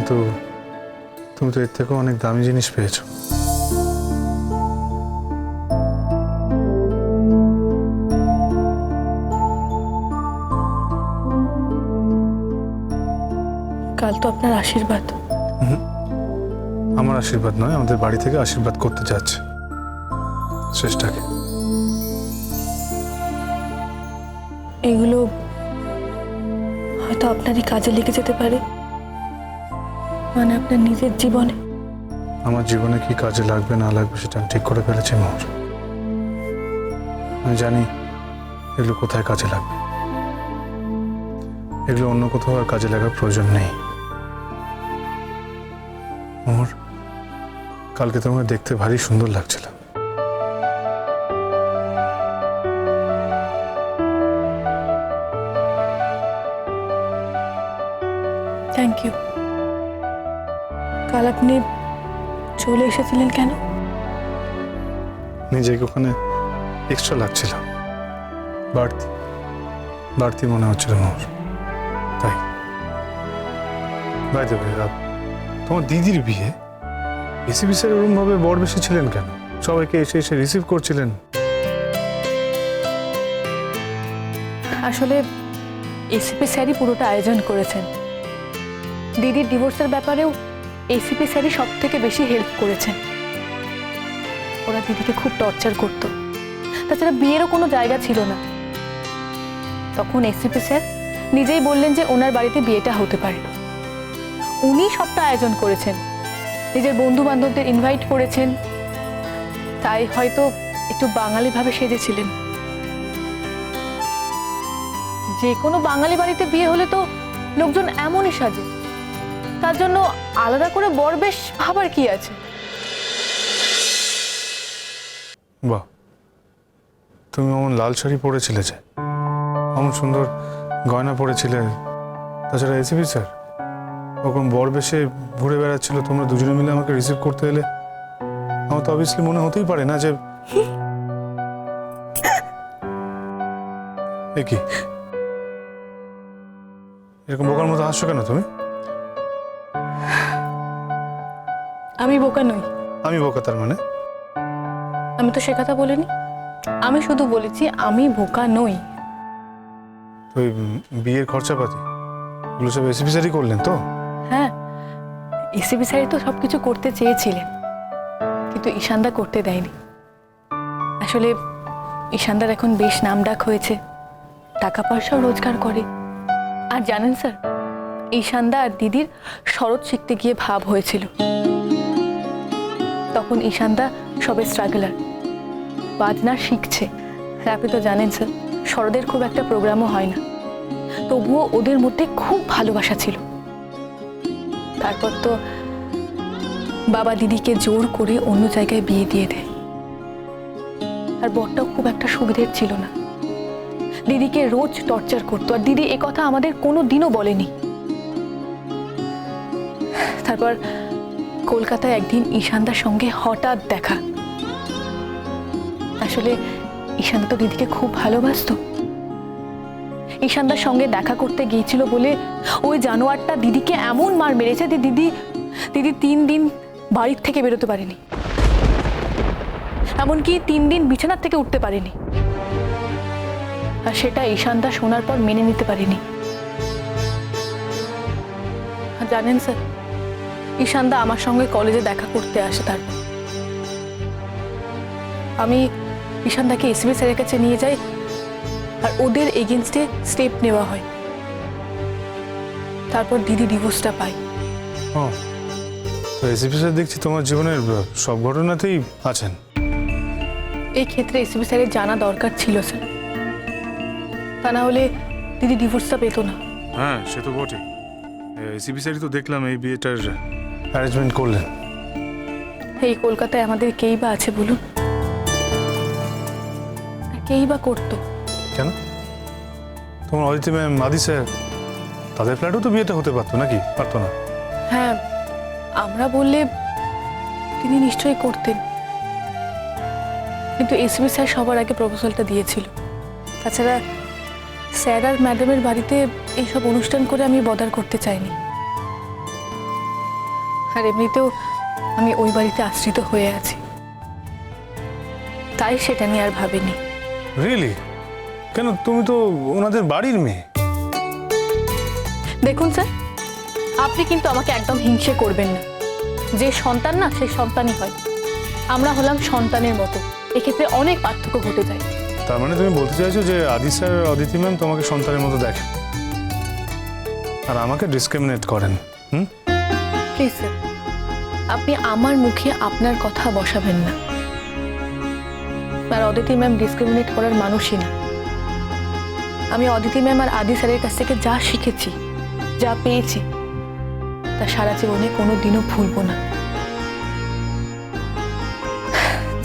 কিন্তু তুমি তো এর থেকেও অনেক দামি জিনিস পেয়েছো। কাল তো আপনার আশীর্বাদ। আমার আশীর্বাদ নয়, আমাদের বাড়ি থেকে আশীর্বাদ করতে যাচ্ছে শ্রেষ্ঠাকে। এগুলো হয়তো আপনারই কাজে লেগে যেতে পারে, মানে আপনার নিজের জীবনে। আমার জীবনে কি কাজে লাগবে না লাগবে সেটা আমি ঠিক করে ফেলেছি মোহর। আমি জানি এগুলো কোথায় কাজে লাগবে, এগুলো অন্য কোথাও আর কাজে লাগার প্রয়োজন নেই। মোহর, কালকে তোমাকে দেখতে ভারী সুন্দর লাগছিল। Thank you. কাল আপনি চলে এসেছিলেন কেন? নিজেকে ওখানে এক্সট্রা লাগছিল, বাড়তি বাড়তি মনে হচ্ছিল মোহর, তাই। বাই দ্য ওয়ে, তোমার দিদির বিয়ে এসিপি স্যার ওরকম ভাবে বড় বেশি ছিলেন কেন? সবাইকে এসে এসে রিসিভ করছিলেন। আসলে এসিপি স্যারই পুরোটা আয়োজন করেছেন। দিদির ডিভোর্সের ব্যাপারেও এসিপি স্যারই সব থেকে বেশি হেল্প করেছেন। ওরা দিদিকে খুব টর্চার করত, তাছাড়া বিয়েরও কোনো জায়গা ছিল না। তখন এসিপি স্যার নিজেই বললেন যে ওনার বাড়িতে বিয়েটা হতে পারে। উনি সবটা আয়োজন করেছেন, নিজের বন্ধু বান্ধবদের ইনভাইট করেছেন, তাই হয়তো একটু বাঙালি ভাবে সেজেছিলেন। যে কোনো বাঙালি বাড়িতে বিয়ে হলে তো লোকজন এমনই সাজে, তার জন্য আলাদা করে বরবেশ ভাবার কি আছে? বাহ, তুমি অমন লাল শাড়ি পরেছিলে যে, অমন সুন্দর গয়না পরেছিলে, তাছাড়া এসিপি স্যার ওরকম বর বেশে ঘুরে বেড়াচ্ছিল, তোমরা দুজনে মিলে আমাকে রিসিভ করতে এলে। আমার তো অবভিয়াসলি মনে হতেই পারে না যে এ কি এরকম বোকার মতো হাসছো কেন তুমি? আমি বোকা নই। আমি বোকা তার মানে? আমি তো সে কথা বলিনি, আমি শুধু বলেছি আমি বোকা নই। তো ওই বিয়ের খরচাপাতি এগুলো সব এসিপি স্যারই করলেন তো? হ্যাঁ, এসিপি স্যারই তো সবকিছু করতে চেয়েছিলেন, কিন্তু ঈশানদা করতে দেয়নি। আসলে ঈশানদার এখন বেশ নামডাক হয়েছে, টাকা পয়সাও রোজগার করে। আর জানেন স্যার, ঈশানদা আর দিদির শরৎ শিখতে গিয়ে ভাব হয়েছিল। তখন ঈশানদা সবে স্ট্রাগলার, বাজনা শিখছে। আর আপনি তো জানেন স্যার, শরদের খুব একটা প্রোগ্রামও হয় না, তবুও ওদের মধ্যে খুব ভালোবাসা ছিল। তারপর তো বাবা দিদিকে জোর করে অন্য জায়গায় বিয়ে দিয়ে দেয়। আর বরটাও খুব একটা সুবিধের ছিল না, দিদিকে রোজ টর্চার করতো। আর দিদি একথা আমাদের কোনো দিনও বলেনি। তারপর কলকাতায় একদিন ঈশানদার সঙ্গে হঠাৎ দেখা। আসলে ঈশানদা তো দিদিকে খুব ভালোবাসতো। ঈশানদার সঙ্গে দেখা করতে গিয়েছিল বলে ওই জানোয়ারটা দিদিকে এমন মার মেরেছে যে দিদি 3 দিন বাড়ির থেকে বেরোতে পারেনি, এমনকি 3 দিন বিছানার থেকে উঠতে পারেনি। আর সেটা ঈশানদা শোনার পর মেনে নিতে পারেনি। আর জানেন স্যার, ঈশানদা আমার সঙ্গে কলেজে দেখা করতে আসে। তারপর আমি ঈশানদাকে এসিপি স্যারের কাছে নিয়ে যাই, আর ওদের এগেনস্টে স্টেপ নেওয়া হয়। তারপর দিদি ডিভোর্সটা পাই। তো এসিপি স্যার দেখছি তোমার জীবনের সব ঘটনাতেই আছেন। এই ক্ষেত্রে এসিপি স্যারের জানা দরকার ছিল স্যার, তা না হলে দিদি ডিভোর্সটা পেতো না। হ্যাঁ, সে তো বটে। এসিপি স্যারই তো দেখলাম এই বিয়েটার অ্যারেঞ্জমেন্ট করলেন। এই কলকাতায় আমাদের কেই বা আছে বলুন? কেই বা করতো কেন? তোমার অদিতি ম্যাম, মাদি স্যার, তাদের ফ্ল্যাটেও তো বিয়েটা হতে পারতো নাকি? পারতো না? হ্যাঁ, আমরা বললে তিনি নিশ্চয়ই করতেন, কিন্তু এসপি স্যার সবার আগে প্রপোজালটা দিয়েছিল। তাছাড়া স্যার আর ম্যাডামের বাড়িতে এইসব অনুষ্ঠান করে আমি বদার করতে চাইনি। আর এমনিতেও আমি ওই বাড়িতে আশ্রিত হয়ে আছি, তাই সেটা নিয়ে আর ভাবিনি। রিয়েলি? কেন, তুমি তো ওনাদের বাড়ির মেয়ে। দেখুন স্যার, আপনি কিন্তু আমাকে একদম হিংসে করবেন না। যে সন্তান না, সেই সন্তানই হয়। আমরা হলাম সন্তানের মতো, এক্ষেত্রে অনেক পার্থক্য ঘটে যায়। তার মানে তুমি বলতে চাইছো যে আদি স্যার অদিতি ম্যাম তোমাকে সন্তানের মতো দেখেন আর আমাকে ডিসক্রিমিনেট করেন? প্লিজ স্যার, আপনি আমার মুখে আপনার কথা বসাবেন না। আর অদিতি ম্যাম ডিসক্রিমিনেট করার মানুষই না। আমি অদিতি ম্যাম আর আদি স্যারের কাছ থেকে যা শিখেছি, যা পেয়েছি, তা সারা জীবনে কোনো দিনও ভুলবো না।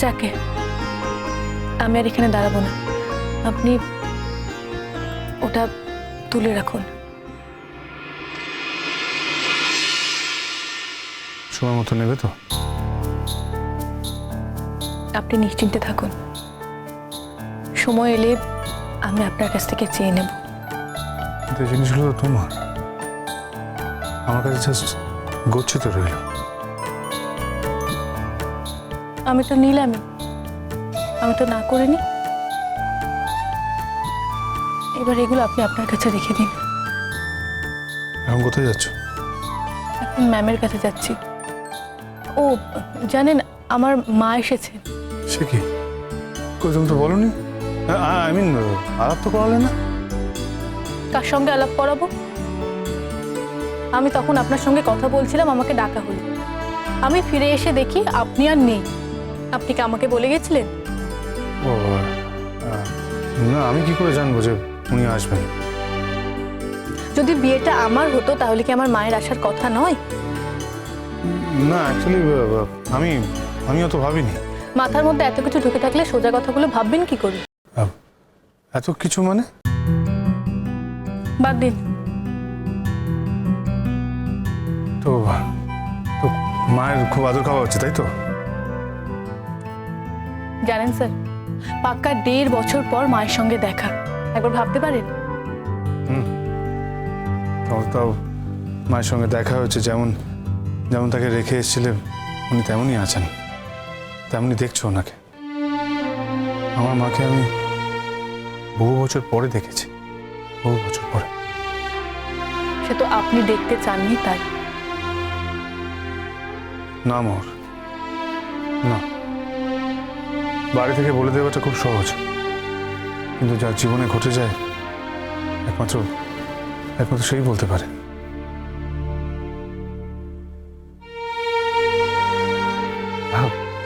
যাকে আমি আর এখানে দাঁড়াবো না, আপনি ওটা তুলে রাখুন। সময় মতো নেবে তো? আপনি নিশ্চিন্তে থাকুন, সময় এলে আমি আপনার কাছ থেকে চেয়ে নেব। কিন্তু এই জিনিসগুলো তো তোমার, আমার কাছে জাস্ট গচ্ছিত রইল। আমি তো নিলামই, আমি তো না করিনি। এবার এগুলো আপনি আপনার কাছে রেখে দিন। এখন কোথায় যাচ্ছ? এখন ম্যামের কাছে যাচ্ছি। ও জানেন, আমার মা এসেছে। সে কি? কই, তুমি তো বলনি। আই মিন, আলাপ তো করালে না। কার সঙ্গে আলাপ করাবো? আমি তখন আপনার সঙ্গে কথা বলছিলাম, আমাকে ডাকা হলো। আমি ফিরে এসে দেখি আপনি আর নেই। আপনি কি আমাকে বলে গেছিলেন? ও না, আমি কি করে জানবো যে উনি আসবেন? যদি বিয়েটা আমার হতো তাহলে কি আমার মায়ের আসার কথা নয়? না, অ্যাকচুয়ালি আমি অত ভাবিনি। মাথার মধ্যে এত কিছু ঢুকে থাকলে সোজা কথাগুলো ভাববেন কি করে? এত কিছু মানে? বাদ দিন। তো তো মায়ের খুব আদর খাওয়া হচ্ছে, তাই তো? জানেন স্যার, পাক্কা 1.5 বছর পর মায়ের সঙ্গে দেখা। একবার ভাবতে পারেন? তাও মায়ের সঙ্গে দেখা হচ্ছে, যেমন যেমন তাকে রেখে এসেছিলেন উনি তেমনই আছেন, তেমনই দেখছো ওনাকে। আমার মাকে আমি বহু বছর পরে দেখেছি, বহু বছর পরে। সে তো আপনি দেখতে চাননি তাই। না মোর, না, বাড়ি থেকে বলে দেওয়াটা খুব সহজ, কিন্তু যার জীবনে ঘটে যায় একমাত্র সেই বলতে পারে।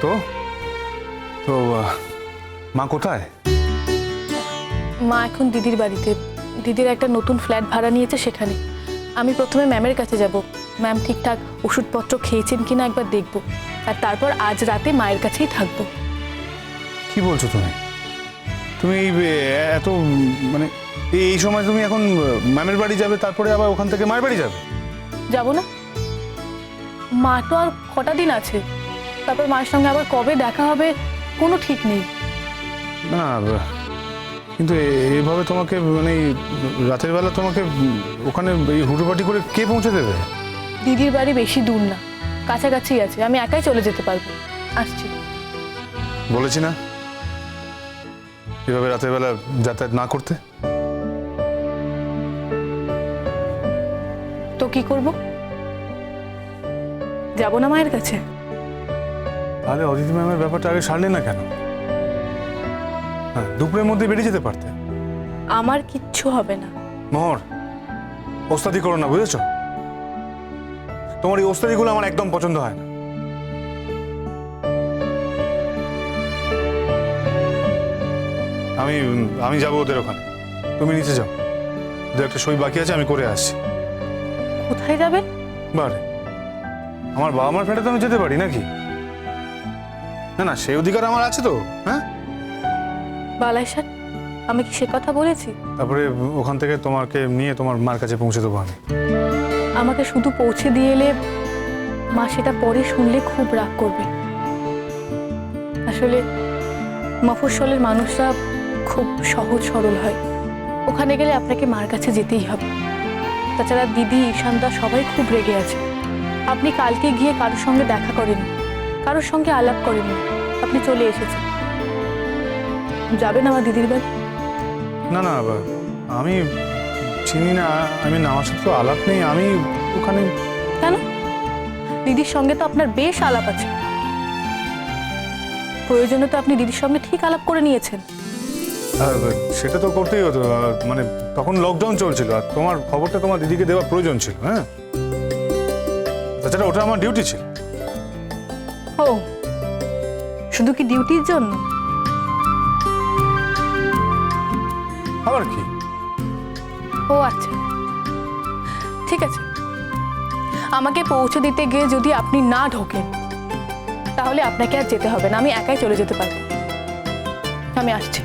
তো তো মা কোথায়? মা এখন দিদির বাড়িতে। দিদির একটা নতুন ফ্ল্যাট ভাড়া নিয়েছে, সেখানে। আমি প্রথমে ম্যামের কাছে যাব। ম্যাম ঠিকঠাক ওষুধপত্র খেয়েছেন কিনা একবার দেখব, আর তারপর আজ রাতে মায়ের কাছেই থাকবো। কি বলছো তুমি? তুমি এত মানে এই সময় তুমি এখন ম্যামের বাড়ি যাবে, তারপরে আবার ওখান থেকে মায়ের বাড়ি যাবে? যাব না? মা তো আর কটা দিন আছে, তারপর মায়ের সঙ্গে আবার কবে দেখা হবে কোনো ঠিক নেই। না, কিন্তু এইভাবে তোমাকে মানে রাতের বেলা তোমাকে ওখানে এই হুটোপাটি করে কে পৌঁছে দেবে? দিদির বাড়ি বেশি দূর না, কাছাকাছি আছে, আমি একাই চলে যেতে পারবো। আসছি। বলেছি না এভাবে রাতের বেলা যাতায়াত না করতে। তো কি করব? যাব না মায়ের কাছে? তাহলে অদিতি ম্যামের ব্যাপারটা আগে সারলে না কেন? হ্যাঁ, দুপুরের মধ্যে বেরিয়ে যেতে পারতে। আমার কিচ্ছু হবে না। মোহর, ওস্তাদি করো না, বুঝেছো? তোমার এই ওস্তাদিগুলো আমার একদম পছন্দ হয় না। আমি যাবো ওদের ওখানে, তুমি নিচে যাও। দু একটা সই বাকি আছে, আমি করে আসছি। কোথায় যাবেন? বারে, আমার বাবা মার ফ্ল্যাটে তো আমি যেতে পারি নাকি? না না, সেই অধিকার আমার আছে তো। হ্যাঁ, বালাই স্যার, আমি কি সে কথা বলেছি? তারপরে ওখান থেকে তোমাকে নিয়ে তোমার মার কাছে পৌঁছে দেবো আমি। আমাকে শুধু পৌঁছে দিয়ে এলে মা সেটা পরে শুনলে খুব রাগ করবে। আসলে মফস্বলের মানুষরা খুব সহজ সরল হয়। ওখানে গেলে আপনাকে মার কাছে যেতেই হবে। তাছাড়া দিদি, ঈশানদা সবাই খুব রেগে আছে। আপনি কালকে গিয়ে কারোর সঙ্গে দেখা করেননি, কারোর সঙ্গে আলাপ করেননি, আপনি চলে এসেছেন। যাবেন আমার দিদির বাড়ি? না না, আমি চিনি না, আমার সাথে তো আলাপ নেই, আমি ওখানে। কেন? দিদির সঙ্গে তো আপনার বেশ আলাপ আছে, প্রয়োজনে তো আপনি দিদির সঙ্গে ঠিক আলাপ করে নিয়েছেন। সেটা তো করতেই হতো, মানে তখন লকডাউন চলছিল, আর তোমার খবরটা তোমার দিদিকে দেওয়া প্রয়োজন ছিল। হ্যাঁ, তাছাড়া ওটা আমার ডিউটি ছিল। ও, শুধু কি ডিউটির জন্য? আবার কি? ও আচ্ছা, ঠিক আছে। আমাকে পৌঁছে দিতে গিয়ে যদি আপনি না ঢোকেন তাহলে আপনাকে আর যেতে হবে না, আমি একাই চলে যেতে পারবো। আমি আসছি।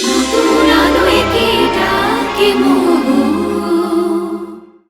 নতুন আলো একে ডাকে মোহ